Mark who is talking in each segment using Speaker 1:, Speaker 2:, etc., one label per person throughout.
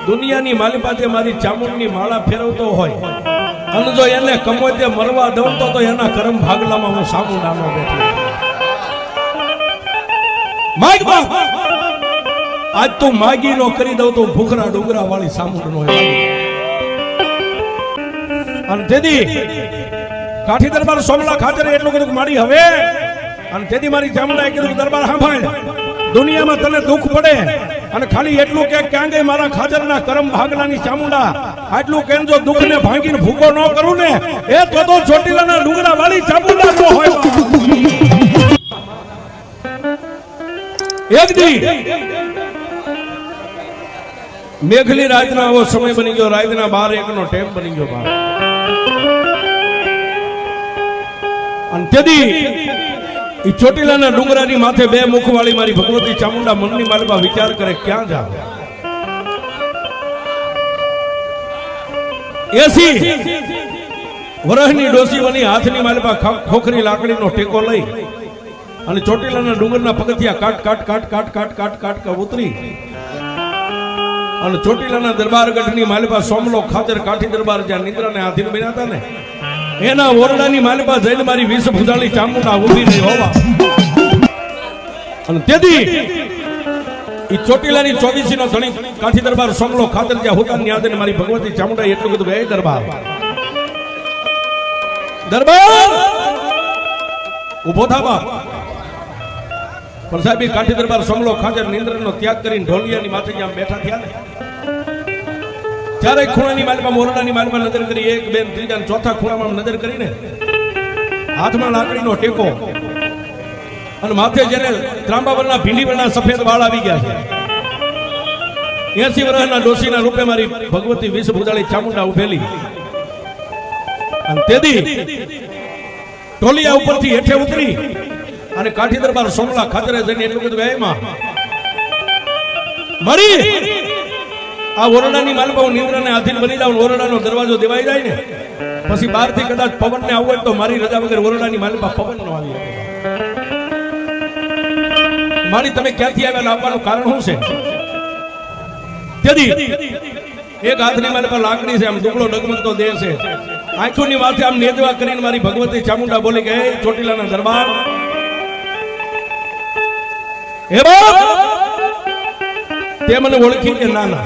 Speaker 1: દુનિયાની માલી પાસે મારી ચામુંડની માળા ફેરવતો હોય અને જો એને કમોતે મરવા દઉં તો એના કરમ ભાગલામાં હું સામુંડાનો બેઠો. માગ બાપ આજ તું માગી નો કરી દઉં તો ભૂખરા ડુંગરા વાળી સામુંડ નો. અને તેથી કાઠી દરબાર સોમલા ખાતર એટલું કીધું મારી હવે, અને તેથી મારી ચામુંડાએ કીધું દરબાર સાંભળ, દુનિયામાં તને દુઃખ પડે અને ખાલી એટલું કે ક્યાં ગઈ મારા ખાજરના કરમ ભાગલાની ચામુંડા, આટલું કેમ જો દુઃખને ભાંગીને ભૂકો ન કરું ને એ તો ચોટીલાના ડુંગરા વાળી ચામુંડા નો હોય. એક દી મેઘલી રાતનો આવો સમય બની ગયો, રાતના 12-1 નો ટાઈમ બની ગયો બાપ. અને તેથી ઈ ચોટીલાના ડુંગરાની માથે 2 મુખવાળી મારી ભગવતી ચામુંડા મનની માલમાં વિચાર કરે ક્યાં જાવ. 80 વર્ષની ડોસીઓની હાથની માલમાં ખોખરી લાકડીનો ટેકો લઈ અને ચોટીલાના ડુંગરના પગથિયા કાટ કાટ કાટ કાટ કાટ કાટ કાટ ઉતરી અને ચોટીલાના દરબારગઢની માલપા સોમલો ખાતર કાઠી દરબાર જ્યાં નિદ્રાને આધીન બન્યા હતા ને એના ઓરડાની માલપા જઈને મારી 20 ભુજાળી ચામુંડા ઊભી રહી હોવા. અને તેથી ઈ ચોટીલાની 24 નો ધણી કાઠી દરબાર સોમલો ખાતર જ્યાં હોતા ની આધીન મારી ભગવતી ચામુંડા એટલું કીધું એ દરબાર દરબાર ઉભો થા બાપ. પણ સાહેબ કાઠી દરબાર સોમલો ખાતર નિંદ્રનો ત્યાગ કરીને ઢોલિયાની માથે જ્યાં બેઠા થયા ને ત્યારે ખૂણાની માલમાં મોરડાની માલમાં નજર કરી, 1, 2, 3 અને 4થા ખૂણામાં નજર કરીને હાથમાં લાકડીનો ટેકો અને માથે જેને ત્રાંબાવરના ભીંડીવરના સફેદ વાળ આવી ગયા છે 80 વર્ષના ડોશીના રૂપે મારી ભગવતી 20 ભુજાળી ચામુંડા ઉભેલી. અને તેથી ઢોલિયા ઉપરથી હેઠે ઉતરી અને કાઠી દરબાર સોમલા ખાતરે જઈને એટલું કીધું એમાં મરી આ ઓરડાની માલમાં નિંદ્રાને આધીન બની જાવ, ઓરડાનો દરવાજો દેવાઈ જાય ને પછી બહારથી કદાચ પવનને આવવું હોય તો મારી રજા વગર ઓરડાની માલમાં પવન નો આવી શકે. મારી તમે ક્યાંથી આવ્યા આવવાનું કારણ શું છે? તેથી એક હાથની માલમાં લાકડી છે, આમ દુબળો ડગમગતો દેહ છે, આંખોની માથે આમ નેજવા કરીને મારી ભગવતી ચામુંડા બોલી કે ચોટીલાના દરબાર હે બાપ તે મને ઓળખી કે ના ના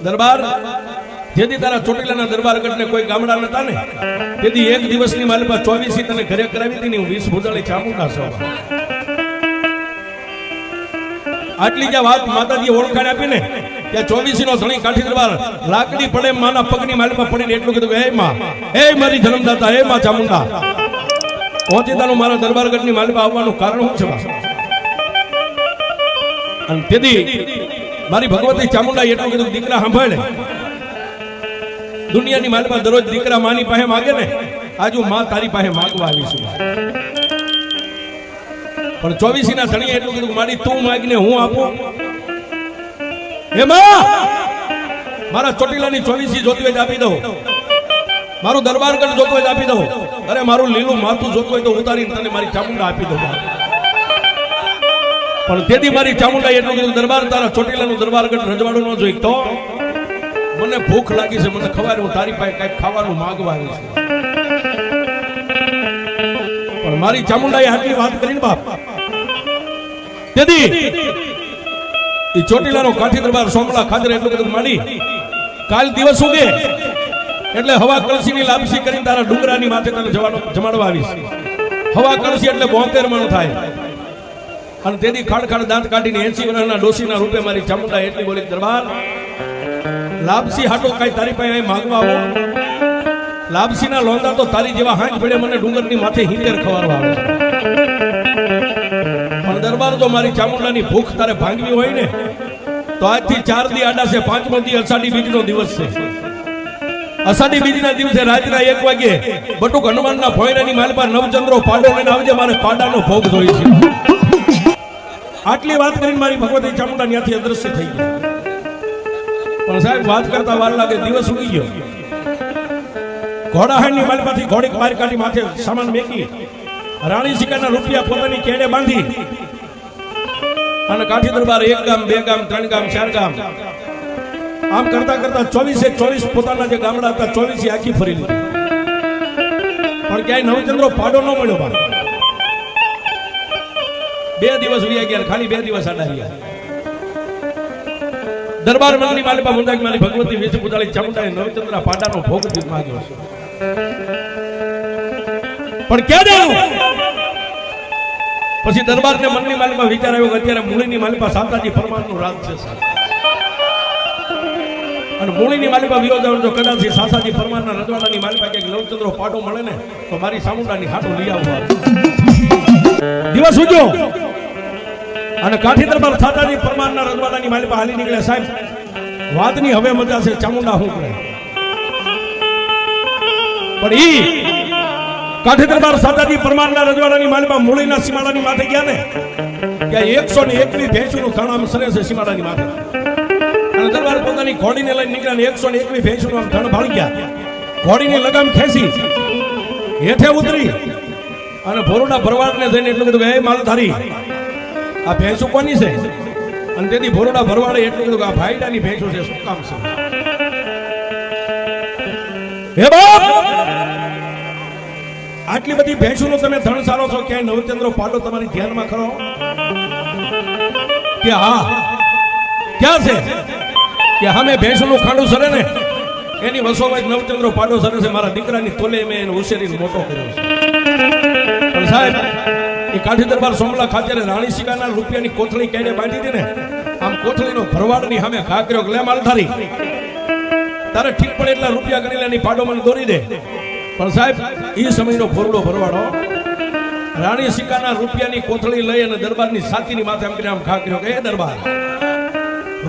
Speaker 1: દરબાર જેથી તારા ચોટીલાના દરબારગઢને કોઈ ગામડા નતા ને તેથી એક દિવસની માલપા 24 તને ઘરે કરાવી હતી ને હું 20 ભુજાળી ચામુંડા છું. આટલી જે વાત માતાજીએ ઓળખાણ આપી ને ત્યાં 24 નો ધણી કાઠી દરબાર લાકડી પડે માના પગની માલપા પડીને એટલું કીધું હે માં, હે મારી જન્મદાતા, હે માં ચામુંડા પહોંચીતાનું મારા દરબારગઢની માલપા આવવાનું કારણ શું છે? અને તેથી મારી ભગવતી ચામુંડા એટલું કીધું દીકરા સાંભળે, દુનિયાની માલપા દરરોજ દીકરા માની પાસે માગે ને આજુ માં તારી પાસે માગવા આવીશું. પણ 24 ના ધણીએ એટલું કીધું મારી તું માગીને હું આપું. હે માં મારા ચોટીલાની 24 જોતી હોય આપી દઉં, મારું દરબારગઢ જોતો હોય આપી દઉં, અરે મારું લીલું માથું જોતું હોય તો ઉતારીને તને મારી ચામુંડા આપી દઉં. પણ તેથી મારી ચામુંડા એટલું કીધું દરબાર તારા ચોટીલાનું દરબારગઢ રજવાડું ન જોઈ તો મને ભૂખ લાગી છે, મને ખબર હું તારી પાસે કઈક ખાવાનું માંગવા આવી છું. પણ મારી ચામુંડાએ આટલી વાત કરીને બાપ તેથી એ ચોટીલાનો કાઠી દરબાર સોમલા ખાતર એટલું કીધું માડી કાલ દિવસ ઉગે એટલે હવા કળશીની લાપસી કરીને તારા ડુંગરાની માથે તને જમાડવા આવીશ. હવા કળશી એટલે 72 મણ થાય. અને તેથી ખાડ ખાડ દાંત કાઢીને 80 વર્ષના ડોશીના રૂપે મારી ચામુંડા એટલી બોલી દરબાર લાપસી હાટો કઈ તારી પાસે અહીં માંગવા આવો, લાપસીના લોંદા તો તારી જેવા હાંજ ભેડે મને ડુંગરની માથે હિંદર ખવારવા આવે. પણ દરબાર જો મારી ચામુંડાની ભૂખ તારે ભાંગવી હોય ને તો આજથી 4 દી આડા છે, 5મો દી અષાઢી બીજનો દિવસ છે. અષાઢી બીજના દિવસે રાતના 1 વાગે બટુક હનુમાનના ભોયરાની માલપા નવચંદ્રો પાડો લઈને આવજે, મારે પાડાનો ભોગ જોઈએ છે. આટલી વાત કરીને મારી ભગવતી ચામુંડા ત્યાંથી અદ્રશ્ય થઈ ગઈ. પણ સાહેબ વાત કરતા વાર લાગે, દિવસ ઉગી ગયો. ઘોડાહાણની માલપાથી ઘોડી મારી કાઢી માથે સામાન મેકી રાણી સિકાના રૂપિયા પોતાની કેડે બાંધી અને કાઠી દરબાર 1 ગામ 2 ગામ 3 ગામ 4 ગામ આમ કરતા કરતા 24 પોતાના જે ગામડા હતા 24 આખી ફરી લીધી, પણ ક્યાંય નવચંદ્રો પાડો ન મળ્યો. બા 2 દિવસ રહ્યા ગયા, ખાલી 2 દિવસ આડા રહ્યા. દરબાર મંડળની માલિપા મુંદાકી માલી ભગવતી વેચ પુતાળી ચામુંડાએ નવચંદ્ર પાડાનો ભોગ દીપ માંગ્યો છે, પણ ક્યાં જાણું. પછી દરબારને મનની માલિપા વિચાર આવ્યો કે અત્યારે મૂળીની માલિપા સાતાજી પરમારનું રાજ છે, અને મૂળીની માલિપા વિરોધાવન જો કદાચ સાસાજી પરમારના રજવાડાની માલિપા કે નવચંદ્રો પાડો મળે ને તો મારી ચામુંડાની હાટો લઈ આવવા. દિવસ ઉજ્યો અને કાઠી દરબાર સાસાજી પરમારના રજવાડાની માલિપા હાલી નીકળે. સાહેબ વાતની હવે મજા છે, ચામુંડા શું કરે. પણ ઈ કાઠી દરબાર સાસાજી પરમારના રજવાડાની માલિપા મૂળીના સીમાડાની માથે ગયા ને ત્યાં 121 ભેંસુનું ધણામ સરે છે સીમાડાની માથે. અને દરબાર પોતાની ઘોડીને લઈને નીકળ્યા, 121 ભેંસુનું આમ ધણ ભાળી ગયા. ઘોડીની લગામ ખેંચી હેઠે ઉતરી અને ભોરડા ભરવાડને જઈને એટલું કીધું કે હે માલધારી, આ ભેંસુ કોની છે? અને તેથી ભોરડા ભરવાડે એટલું કીધું કે આ ભાઈડાની ભેંસુ છે, શું કામ છે? હે બાપ, આટલી બધી ભેંસુનો તમે ધણ સારો છો, ક્યાંય નવચંદ્રો પાડો તમારી ધ્યાનમાં ખરો કે હા ક્યાં છે? કે અમે ભેંસનું ખાંડું સરે ને એની વસોમાં નવચંદ્રો પાડો સરે છે. મારા દીકરાની તોલે મેં એને ઉછેરીને મોટો કર્યો છે. પણ સાહેબ એ કાઠી દરબાર સોમલા ખાતે રાણી સિકાના રૂપિયાની કોથળી કેડે બાંધી હતી ને, આમ કોથળીનો ભરવાડની સામે ઘા કર્યો કે લે માલધારી, તારે ઠીક પડે એટલા રૂપિયા કરી લે, એની પાડો મને દોરી દે. પણ સાહેબ એ સમયનો ભોરડો ભરવાડો રાણી સિકાના રૂપિયાની કોથળી લઈ અને દરબારની છાતીની માથે આમ કરીને આમ ઘા કર્યો કે એ દરબાર,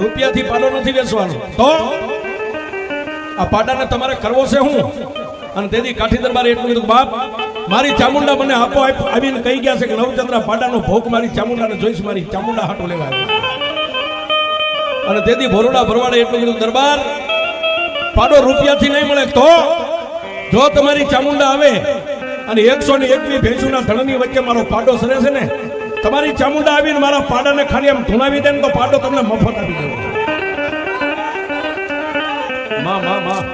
Speaker 1: રૂપિયાથી પાડો નથી વેચવાનો, તો આ પાડાને તમારે કરવો છે હું? અને તેથી કાઠી દરબારે એટલું કીધું, બાપ મારી ચામુંડા મને આપો આવીને કહી ગયા છે કે નવચંદ્ર પાડાનો ભોગ મારી ચામુંડાને જોઈશ, મારી ચામુંડા હાટો લેવા આવ્યો. અને તેથી ભોરડા ભરવાડે એટલું કીધું, દરબાર પાડો રૂપિયાથી નહીં મળે, તો જો તમારી ચામુંડા આવે અને 121 ભેંસુના ધણની વચ્ચે મારો પાડો સરે છે ને, તમારી ચામુંડા આવીને મારા પાડાને ખાલી આમ ધૂણાવી દે ને તો પાડો તમને મફત આપી દેવો. માં માં માં.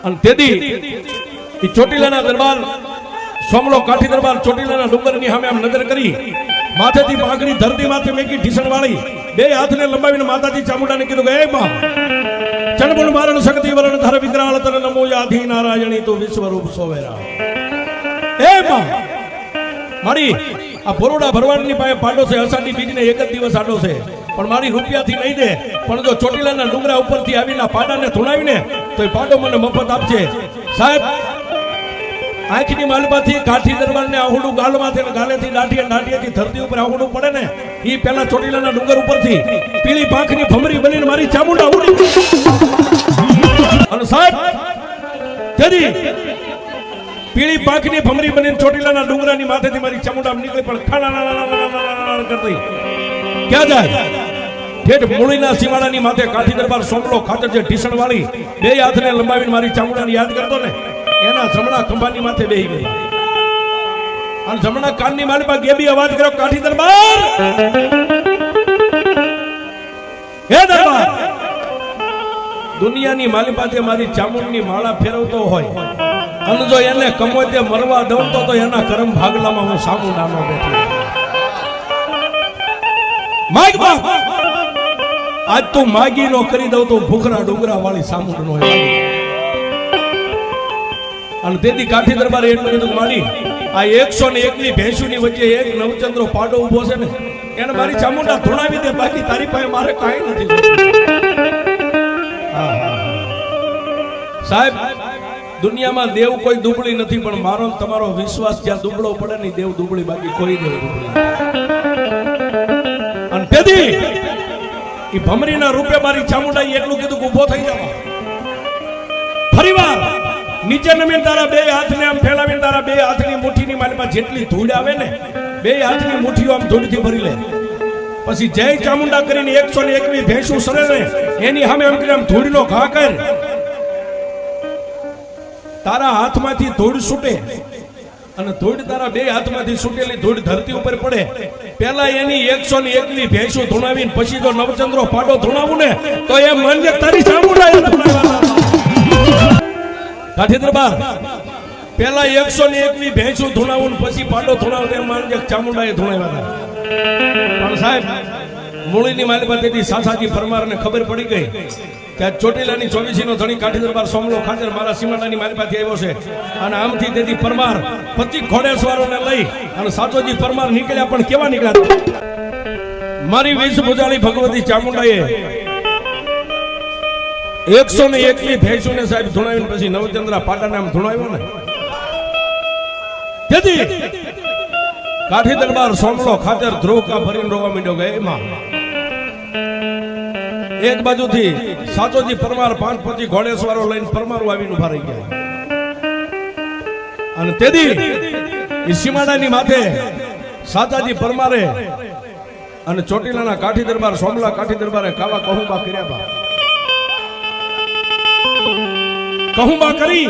Speaker 1: અને તેથી એ ચોટીલાના દરબાર સોમલો કાઠી દરબાર ચોટીલાના ડુંગરની સામે આમ નજર કરી, માથેથી પાઘડી ધરતી માથે મેકી ઢીસણ વાળી 2 હાથને લંબાવીને માતાજી ચામુંડાને કીધું કે હે માં, ચણબુલ મારણ શક્તિ વરણ ધર વિકરાળ તન નમો યાધી નારાયણી તું વિશ્વરૂપ સોવેરા. હે માં, મારી આ ભોરડા ભરવાડની પાસે પાડો છે, અષાઢી બીજને 1 જ દિવસ આડો છે, પણ મારી રૂપિયાથી નહીં દે, પણ જો ચોટીલાના ડુંગરા ઉપરથી આવીને પાડાને ધૂણાવીને તો એ પાડો મને મફત આપશે. સાહેબ આંખની માલપાથી કાઠી દરબારને આહુડું ગાલમાંથી ગાલેથી દાઢીએથી ધરતી ઉપર આહુડું પડે ને, એ પેલા ચોટીલાના ડુંગર ઉપરથી પીળી પાંખની ભમરી બનીને મારી ચામુંડા ઉડી. અને સાહેબ તેથી પીળી પાંખની ભમરી બનીને ચોટીલાના ડુંગરાની માથેથી મારી ચામુંડા નીકળી, પણ ખાના કરતી ક્યાં જાય? ઠેઠ મૂળીના સીમાડાની માથે કાઠી દરબાર સોમલો ખાતર જે ઢીસણ વાળી 2 હાથને લંબાવીને મારી ચામુંડાને યાદ કરતો ને, એના જમણા ખંભાની માથે બેહી ગઈ અને જમણા કાનની માલિપા ગેબી અવાજ કર્યો, કાઠી દરબાર, હે દરબાર, દુનિયાની માલિપા જે મારી ચામુંડની માળા ફેરવતો હોય અને જો એને કમોતે મરવા દઉં તો એના કરમ ભાગલામાં હું સામુ નાનો બેઠો. માગ બાપ, આજ તું માગી નો કરી દઉં તો ભૂખરા ડુંગરા વાળી સામુંડ નો. અને તેથી કાઠી દરબારે એટલું કીધું, મારી આ 121 ભેંસુની વચ્ચે એક નવચંદ્રો પાડો ઉભો છે ને, એને મારી ચામુંડા ધોણાવી દે, બાકી તારી પાસે મારે કાંઈ નથી. સાહેબ દુનિયામાં દેવ કોઈ દુબળી નથી, પણ મારો તમારો વિશ્વાસ જ્યાં દુબળો પડે ને, દેવ દુબળી, બાકી કોઈ દેવ દુબળી. અને તેથી એ ભમરીના રૂપે મારી ચામુંડાએ એટલું કીધું કે ઉભો થઈ જાવ. ફરીવાર નીચે નમીને તારા 2 હાથને આમ ફેલાવીને તારા 2 હાથની મુઠ્ઠીની માલિપા જેટલી ધૂળ આવે ને, 2 હાથની મુઠ્ઠીઓ આમ ધૂળથી ભરી લે. પછી જય ચામુંડા કરીને 121 ભેંસું સરે ને એની સામે આમ કરીને આમ ધૂળનો ઘા કર, તારા હાથમાંથી ધૂળ છૂટે અને ધૂળ તારા બે હાથમાંથી છૂટેલી ધૂળ ધરતી ઉપર પડે, પેલા એની 101 ભેંસો ધૂણાવીને પછી જો નવચંદ્રો પાડો ધૂણાવું ને તો એ માનજે તારી ચામુંડાએ ધૂણાવવાના. કાઠી દરબાર પેલા 101 ભેંસો ધૂણાવું ને પછી પાડો ધૂણાવું એમ માનજે ચામુંડાએ ધૂણાવ્યા. પણ સાહેબ મૂળીની માલિપાથી સાસાજી પરમારને ખબર પડી ગઈ કે આ ચોટીલાની 24નો ધણી કાઠી દરબાર સોમલો ખાચર મારા સીમાડાની માલિપાથી આવ્યો છે. અને આમથી તેથી પરમાર 25 ઘોડેસવારોને લઈ અને સાચોજી પરમાર નીકળ્યા. પણ કેવા નીકળ્યા? મારી વેશ ભુજાળી ભગવતી ચામુંડાએ 101 ભેંસોને સાહેબ ધૂણાવીને પછી નવચંદ્રા પાટાને આમ ધૂણાવ્યો ને તેથી કાઠી દરબાર સોમલો ખાચર ધ્રુવકા ભરીને રોવા માંડ્યો કે એમાં એક બાજુથી સાચોજી પરમાર 5-25 ઘોડેસવારો લઈને પરમારો આવીને ઉભા રહી ગયા. અને તેથી સીમાડાની માથે સાચાજી પરમારે અને ચોટીલાના કાઠી દરબાર સોમલા કાઠી દરબારે કાવા કહુંબા કર્યા બા. કહુંબા કરી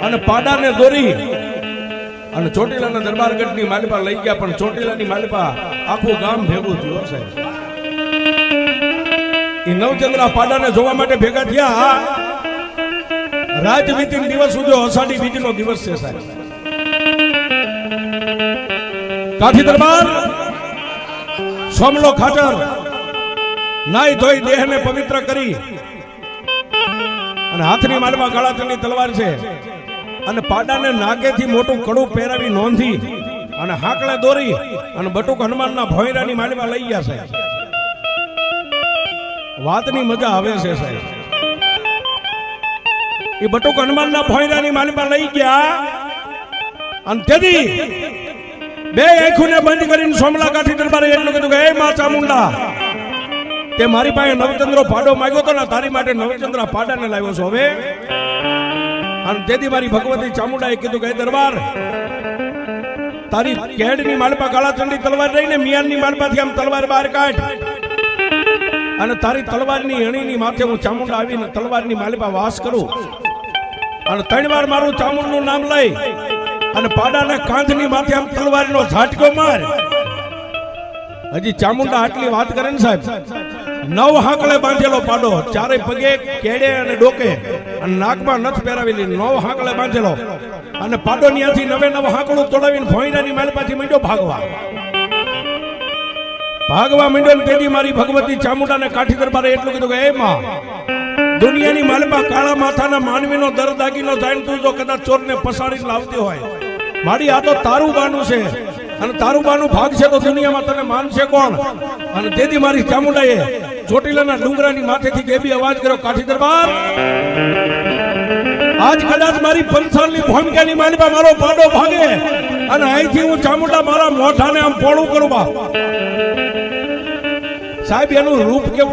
Speaker 1: અને પાડાને દોરી અને ચોટીલાના દરબારગઢની માલિપા લઈ ગયા. પણ ચોટીલાની માલિપા આખું ગામ ભેગું થયું સાહેબ. એ નવચંદ્રા પાડાને જોવા માટે ભેગા થયા. રાત વીતીને દિવસ સુધી અષાઢી બીજનો દિવસ છે સાહેબ. કાઠી દરબાર સોમલો ખાચર નાઈ ધોઈ દેહને પવિત્ર કરી અને હાથની માલમાં ગળાચંડી તલવાર છે અને પાડાને નાગેથી મોટું કડું પહેરાવી નોંધી અને હાકળે દોરી અને બટુક હનુમાનના ભોયરાની માલમાં લઈ ગયા સાહેબ. વાતની મજા આવે છે સાહેબ. એ બટુક હનુમાનના ભોયરાની માલમાં લઈ ગયા અને તેથી બે આંખોને બંધ કરીને સોમલા કાઠી દરબારે એટલું કીધું કે એ માં ચામુંડા, તે મારી પાસે નવચંદ્રો પાડો માંગ્યો તો ને, તારી માટે નવચંદ્રા પાડાને લાવ્યો છો હવે. અને તેથી મારી ભગવતી ચામુંડાએ કીધું કે દરબાર તારી કેડની માલપા કાળાચંડી તલવાર રહીને મિયાનની માલપાથી આમ તલવાર બહાર કાઢ અને તારી તલવારની અણીની માથે હું ચામુંડા આવીને તલવારની માલપા વાસ કરું અને 3 વાર મારું ચામુંડનું નામ લઈ અને પાડાને કાંધની માથે આમ તલવારનો ઝાટકો માર. હજી ચામુંડા આટલી વાત કરે ને સાહેબ, 9 હાંકળે બાંધેલો પાડો, ચારે પગે કેડે અને ડોકે અને નાકમાં નથ પહેરાવેલી, 9 હાંકળે બાંધેલો અને પાડો ન્યાથી 9 હાંકળું તોડાવીને ભોંયરાની માલપાથી માંડ્યો ભાગવા માંડ્યો. ને તેથી મારી ભગવતી ચામુંડાને કાઠી દરબારે એટલું કીધું કે એ માં, દુનિયાની માલપા કાળા માથાના માનવીનો દર દાગીનો જાણ તું જો કદાચ ચોરને પસાડીને લાવતી હોય, મારી આ તો તારું બાનું છે અને તારું બાનું ભાગ છે તો દુનિયામાં તને માનશે કોણ? અને તેથી મારી ચામુંડાએ ચોટીલાના ડુંગરાની માથેથી કેબી અવાજ કર્યો, કાઠી દરબાર આજ કદાચ મારી પંચાલની ભૂમિકાની માલપા મારો પાડો ભાગે અને અહીંથી હું ચામુંડા મારા મોઢાને આમ પોળું કરું બા. સાહેબ એનું રૂપ કેવું